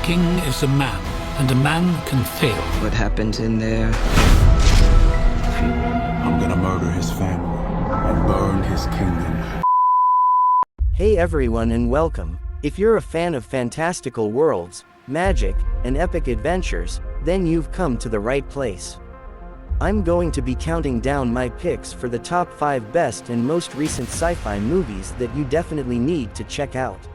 king is a man, and a man can fail. What happens in there? I'm gonna murder his family and burn his kingdom. Hey everyone and welcome. If you're a fan of fantastical worlds, magic, and epic adventures, then you've come to the right place. I'm going to be counting down my picks for the top 5 best and most recent sci-fi movies that you definitely need to check out.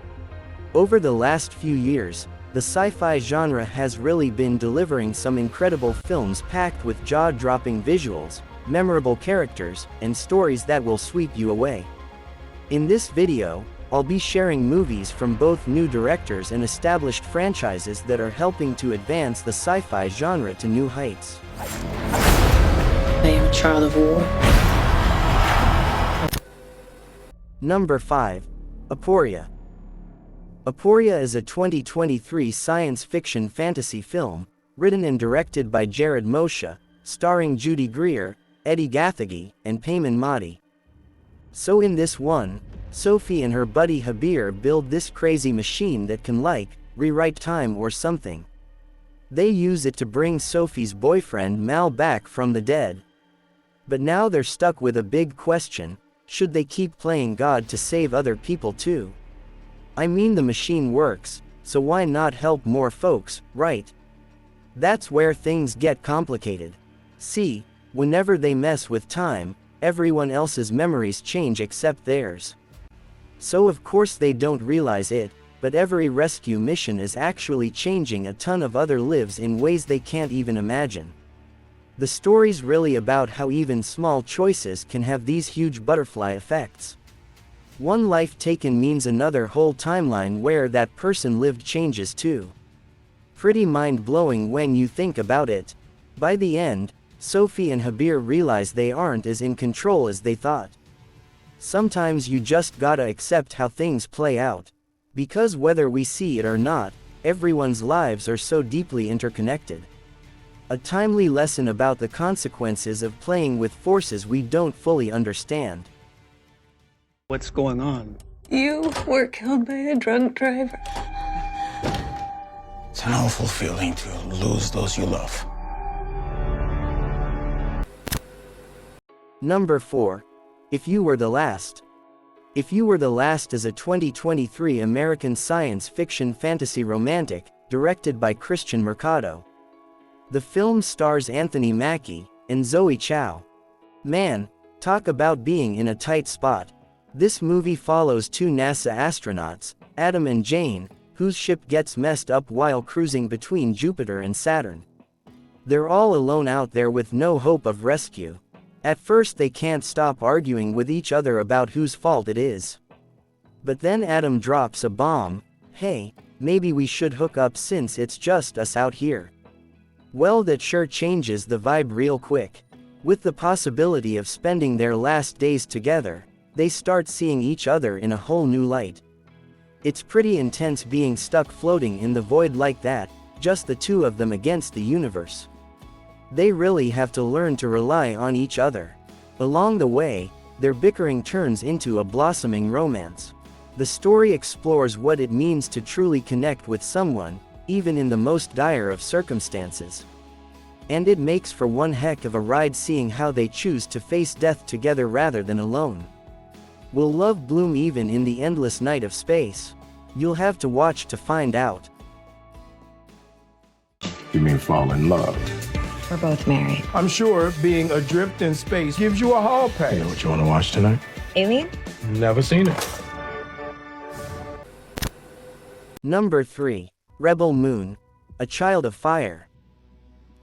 Over the last few years, the sci-fi genre has really been delivering some incredible films packed with jaw-dropping visuals, memorable characters, and stories that will sweep you away. In this video, I'll be sharing movies from both new directors and established franchises that are helping to advance the sci-fi genre to new heights. I am a child of war. Number 5. Aporia. Aporia is a 2023 science fiction fantasy film, written and directed by Jared Moshe, starring Judy Greer, Eddie Gathegi, and Payman Mahdi. So in this one, Sophie and her buddy Habir build this crazy machine that can rewrite time or something. They use it to bring Sophie's boyfriend Mal back from the dead. But now they're stuck with a big question: should they keep playing God to save other people too? I mean, the machine works, so why not help more folks, right? That's where things get complicated. See, whenever they mess with time, everyone else's memories change except theirs. So of course they don't realize it, but every rescue mission is actually changing a ton of other lives in ways they can't even imagine. The story's really about how even small choices can have these huge butterfly effects. One life taken means another whole timeline where that person lived changes too. Pretty mind-blowing when you think about it. By the end, Sophie and Habir realize they aren't as in control as they thought. Sometimes you just gotta accept how things play out. Because whether we see it or not, everyone's lives are so deeply interconnected. A timely lesson about the consequences of playing with forces we don't fully understand. What's going on? You were killed by a drunk driver. It's an awful feeling to lose those you love. Number 4. If You Were the Last. If You Were the Last is a 2023 American science fiction fantasy romantic, directed by Christian Mercado. The film stars Anthony Mackie and Zoe Chow. Man, talk about being in a tight spot. This movie follows 2 NASA astronauts, Adam and Jane, whose ship gets messed up while cruising between Jupiter and Saturn. They're all alone out there with no hope of rescue. At first they can't stop arguing with each other about whose fault it is. But then Adam drops a bomb: "Hey, maybe we should hook up since it's just us out here." Well, that sure changes the vibe real quick. With the possibility of spending their last days together, they start seeing each other in a whole new light. It's pretty intense being stuck floating in the void like that, just the two of them against the universe. They really have to learn to rely on each other. Along the way, their bickering turns into a blossoming romance. The story explores what it means to truly connect with someone, even in the most dire of circumstances. And it makes for one heck of a ride seeing how they choose to face death together rather than alone. Will love bloom even in the endless night of space? You'll have to watch to find out. You mean fall in love? We're both married. I'm sure being adrift in space gives you a hall pass. You know what you want to watch tonight? Alien? Never seen it. Number 3. Rebel Moon. A Child of Fire.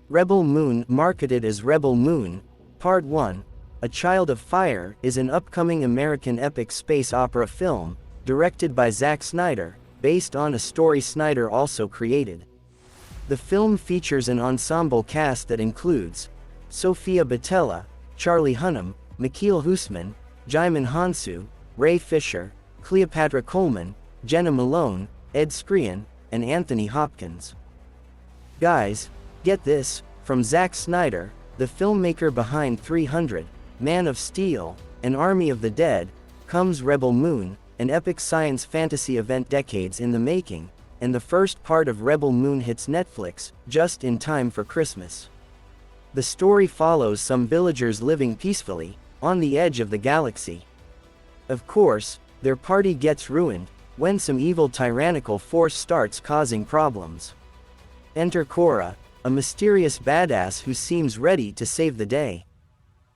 Rebel Moon, marketed as Rebel Moon, Part 1, A Child of Fire, is an upcoming American epic space opera film, directed by Zack Snyder, based on a story Snyder also created. The film features an ensemble cast that includes Sophia Boutella, Charlie Hunnam, Mikhail Husman, Jaimin Hansu, Ray Fisher, Cleopatra Coleman, Jenna Malone, Ed Skrein, and Anthony Hopkins. Guys, get this, from Zack Snyder, the filmmaker behind 300, Man of Steel, and Army of the Dead, comes Rebel Moon, an epic science fantasy event decades in the making, and the first part of Rebel Moon hits Netflix, just in time for Christmas. The story follows some villagers living peacefully, on the edge of the galaxy. Of course, their party gets ruined, when some evil tyrannical force starts causing problems. Enter Korra, a mysterious badass who seems ready to save the day.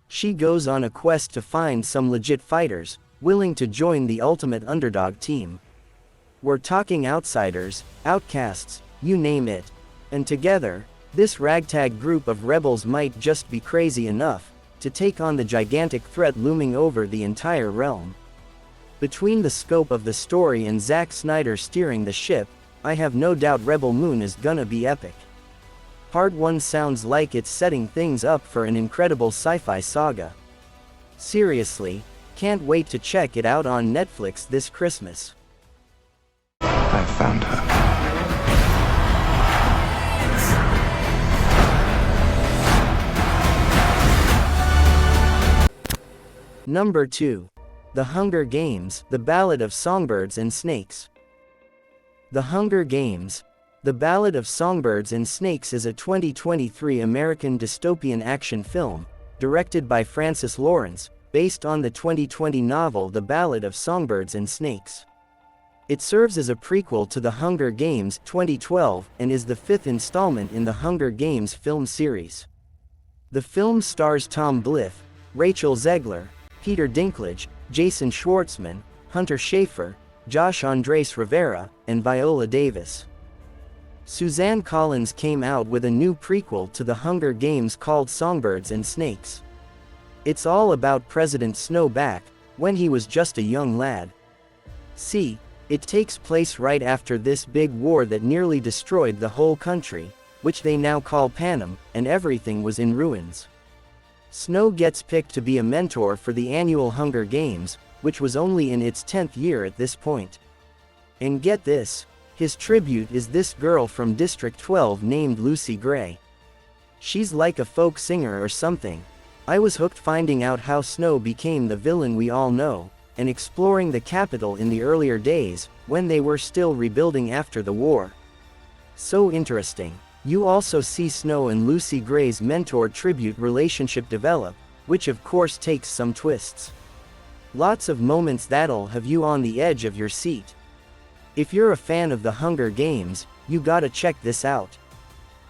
She goes on a quest to find some legit fighters, willing to join the ultimate underdog team. We're talking outsiders, outcasts, you name it. And together, this ragtag group of rebels might just be crazy enough to take on the gigantic threat looming over the entire realm. Between the scope of the story and Zack Snyder steering the ship, I have no doubt Rebel Moon is gonna be epic. Part 1 sounds like it's setting things up for an incredible sci-fi saga. Seriously, can't wait to check it out on Netflix this Christmas. I found her. Number 2. The Hunger Games, The Ballad of Songbirds and Snakes. The Hunger Games, The Ballad of Songbirds and Snakes is a 2023 American dystopian action film, directed by Francis Lawrence, based on the 2020 novel The Ballad of Songbirds and Snakes. It serves as a prequel to The Hunger Games 2012 and is the fifth installment in the Hunger Games film series. The film stars Tom Blyth, Rachel Zegler, Peter Dinklage, Jason Schwartzman, Hunter Schafer, Josh Andres Rivera, and Viola Davis. Suzanne Collins came out with a new prequel to The Hunger Games called Songbirds and Snakes. It's all about President Snow back when he was just a young lad. See, it takes place right after this big war that nearly destroyed the whole country, which they now call Panem, and everything was in ruins. Snow gets picked to be a mentor for the annual Hunger Games, which was only in its 10th year at this point. And get this, his tribute is this girl from District 12 named Lucy Gray. She's like a folk singer or something. I was hooked finding out how Snow became the villain we all know, and exploring the capital in the earlier days, when they were still rebuilding after the war. So interesting. You also see Snow and Lucy Gray's mentor-tribute relationship develop, which of course takes some twists. Lots of moments that'll have you on the edge of your seat. If you're a fan of the Hunger Games, you gotta check this out.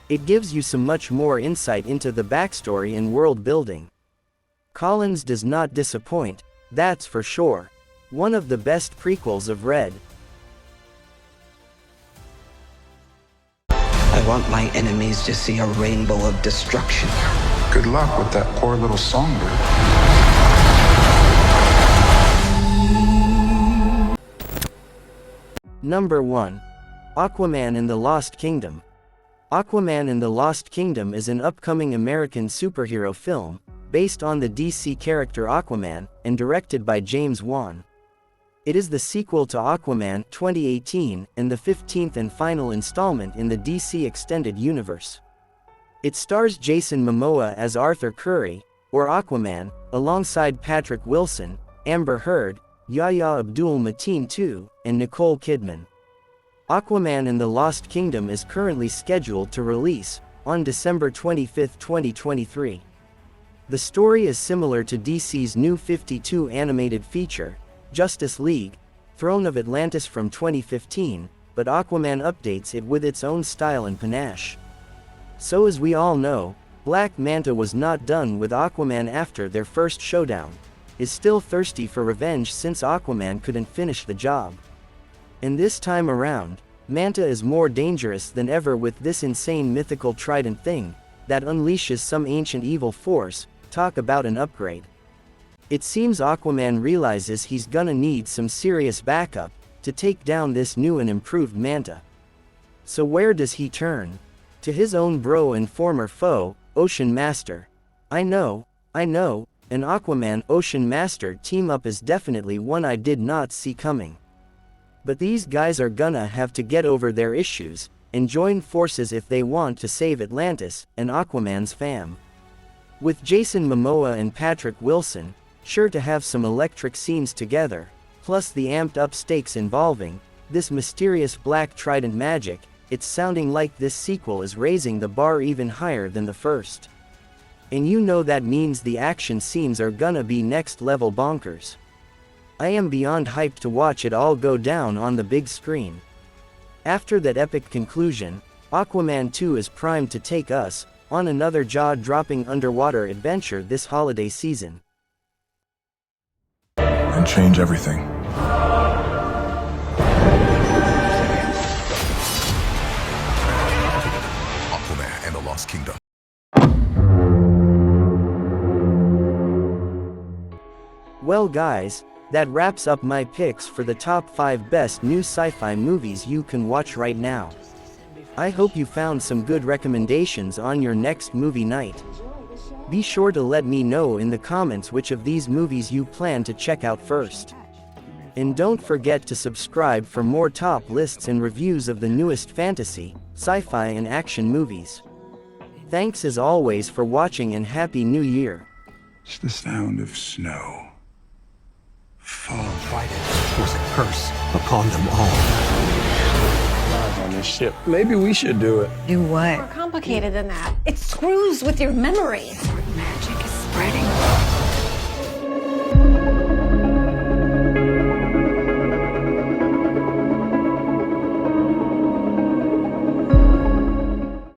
It gives you some much more insight into the backstory and world building. Collins does not disappoint, that's for sure. One of the best prequels I've read. I want my enemies to see a rainbow of destruction. Good luck with that poor little songbird. Number 1. Aquaman and the Lost Kingdom. Aquaman and the Lost Kingdom is an upcoming American superhero film, based on the DC character Aquaman, and directed by James Wan. It is the sequel to Aquaman 2018, and the 15th and final installment in the DC Extended Universe. It stars Jason Momoa as Arthur Curry, or Aquaman, alongside Patrick Wilson, Amber Heard, Yahya Abdul-Mateen II, and Nicole Kidman. Aquaman and the Lost Kingdom is currently scheduled to release on December 25, 2023. The story is similar to DC's new 52 animated feature, Justice League, Throne of Atlantis from 2015, but Aquaman updates it with its own style and panache. So as we all know, Black Manta was not done with Aquaman after their first showdown, is still thirsty for revenge since Aquaman couldn't finish the job. And this time around, Manta is more dangerous than ever with this insane mythical trident thing, that unleashes some ancient evil force. Talk about an upgrade. It seems Aquaman realizes he's gonna need some serious backup to take down this new and improved Manta. So where does he turn? To his own bro and former foe, Ocean Master. I know, an Aquaman Ocean Master team-up is definitely one I did not see coming. But these guys are gonna have to get over their issues, and join forces if they want to save Atlantis, and Aquaman's fam. With Jason Momoa and Patrick Wilson, sure to have some electric scenes together, plus the amped-up stakes involving This mysterious black trident magic, it's sounding like this sequel is raising the bar even higher than the first. And you know that means the action scenes are gonna be next level bonkers. I am beyond hyped to watch it all go down on the big screen. After that epic conclusion, Aquaman 2 is primed to take us on another jaw-dropping underwater adventure this holiday season. And change everything. Aquaman and the Lost Kingdom. Well guys, that wraps up my picks for the top 5 best new sci-fi movies you can watch right now. I hope you found some good recommendations on your next movie night. Be sure to let me know in the comments which of these movies you plan to check out first. And don't forget to subscribe for more top lists and reviews of the newest fantasy, sci-fi and action movies. Thanks as always for watching and Happy New Year. It's the sound of snow. Fall. Was a curse upon them all. On this ship. Maybe we should do it. Do what? More complicated than that. It screws with your memory.